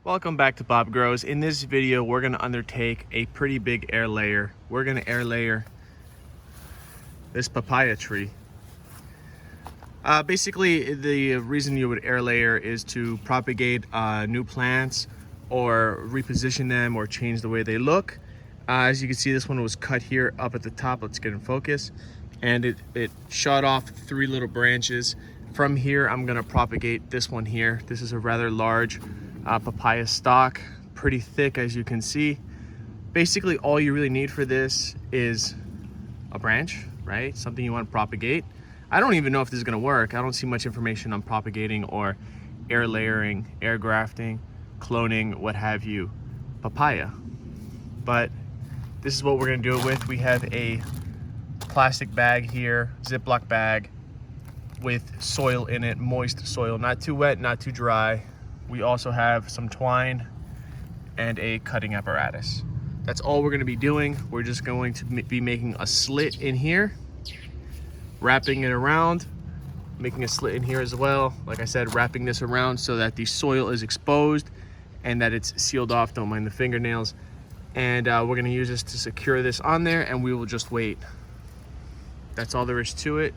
Welcome back to Bob Grows. In this video, we're going to undertake a pretty big air layer. We're going to air layer this papaya tree. Basically, the reason you would air layer is to propagate new plants or reposition them or change the way they look. As you can see, this one was cut here up at the top. Let's get in focus. And it shot off 3 little branches. From here, I'm going to propagate this one here. This is a rather large papaya stalk, pretty thick as you can see. Basically, all you really need for this is a branch, right? Something you want to propagate. I don't even know if this is going to work. I don't see much information on propagating or air layering, air grafting, cloning, what have you, papaya. But this is what we're going to do it with. We have a plastic bag here, Ziploc bag with soil in it, moist soil, not too wet, not too dry. We also have some twine and a cutting apparatus. That's all we're going to be doing. We're just going to be making a slit in here, wrapping it around, making a slit in here as well. Like I said, wrapping this around so that the soil is exposed and that it's sealed off. Don't mind the fingernails. And we're going to use this to secure this on there, and we will just wait. That's all there is to it.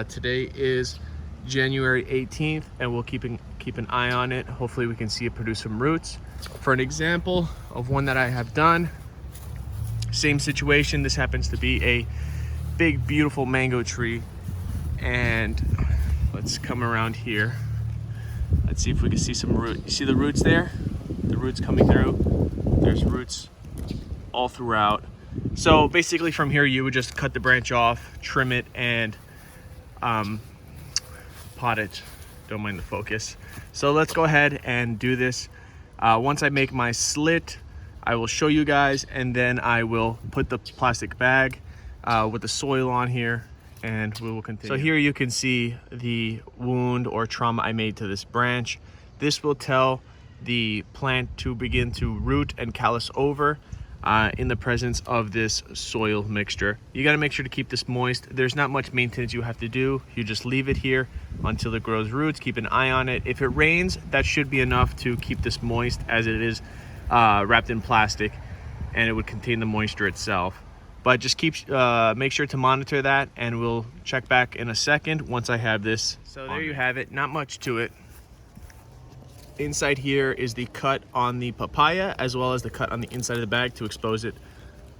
Today is January 18th, and we'll keep an eye on it. Hopefully we can see it produce some roots. For an example of one that I have done, same situation. This happens to be a big, beautiful mango tree. And let's come around here. Let's see if we can see some root. You see the roots there? The roots coming through. There's roots all throughout. So basically from here, you would just cut the branch off, trim it, and pot it. Don't mind the focus. So let's go ahead and do this. Once I make my slit, I will show you guys, and then I will put the plastic bag with the soil on here, and we will continue. So here you can see the wound or trauma I made to this branch. This will tell the plant to begin to root and callus over in the presence of this soil mixture. You got to make sure to keep this moist. There's not much maintenance you have to do. You just leave it here until it grows roots. Keep an eye on it. If it rains, that should be enough to keep this moist, as it is wrapped in plastic, and it would contain the moisture itself. But just make sure to monitor that, and we'll check back in a second once I have this. So there you have it. Not much to it. Inside here is the cut on the papaya, as well as the cut on the inside of the bag to expose it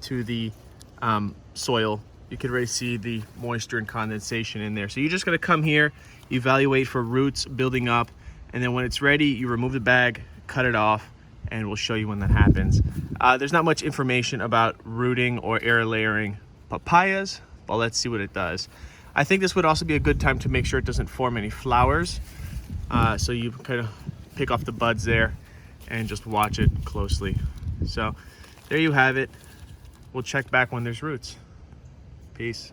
to the soil. You can already see the moisture and condensation in there. So you're just gonna come here, evaluate for roots building up, and then when it's ready, you remove the bag, cut it off, and we'll show you when that happens. There's not much information about rooting or air layering papayas, but let's see what it does. I think this would also be a good time to make sure it doesn't form any flowers. So you kind of pick off the buds there and just watch it closely. So there you have it. We'll check back when there's roots. Peace.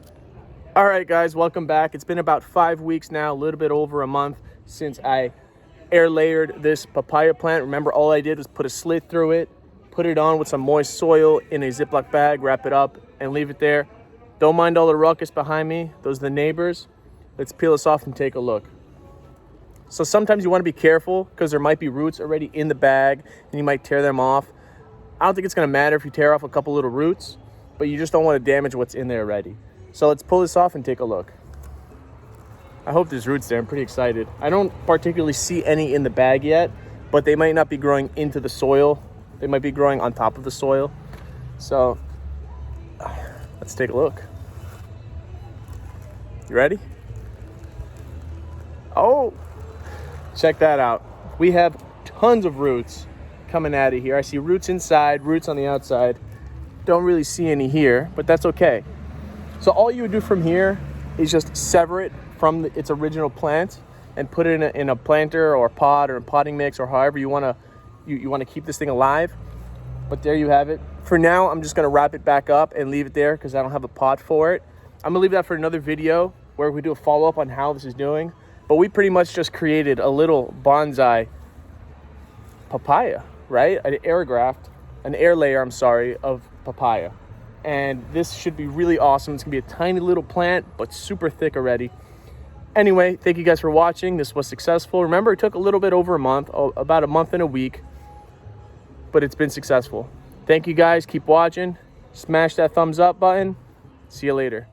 All right, guys, welcome back. It's been about 5 weeks now, a little bit over a month since I air layered this papaya plant. Remember, all I did was put a slit through it, put it on with some moist soil in a Ziploc bag, wrap it up, and leave it there. Don't mind all the ruckus behind me. Those are the neighbors. Let's peel this off and take a look. So sometimes you want to be careful because there might be roots already in the bag and you might tear them off. I don't think it's going to matter if you tear off a couple little roots, but you just don't want to damage what's in there already. So let's pull this off and take a look. I hope there's roots there. I'm pretty excited. I don't particularly see any in the bag yet, but they might not be growing into the soil. They might be growing on top of the soil. So let's take a look. You ready? Oh! Check that out. We have tons of roots coming out of here. I see roots inside, roots on the outside. Don't really see any here, but that's okay. So all you would do from here is just sever it from its original plant and put it in a planter or a pot or a potting mix, or however you want to keep this thing alive. But there you have it. For now, I'm just going to wrap it back up and leave it there because I don't have a pot for it. I'm going to leave that for another video where we do a follow-up on how this is doing. But we pretty much just created a little bonsai papaya, right? An air layer, of papaya. And this should be really awesome. It's gonna be a tiny little plant, but super thick already. Anyway, thank you guys for watching. This was successful. Remember, it took a little bit over a month, about a month and a week. but it's been successful. Thank you guys. Keep watching. Smash that thumbs up button. See you later.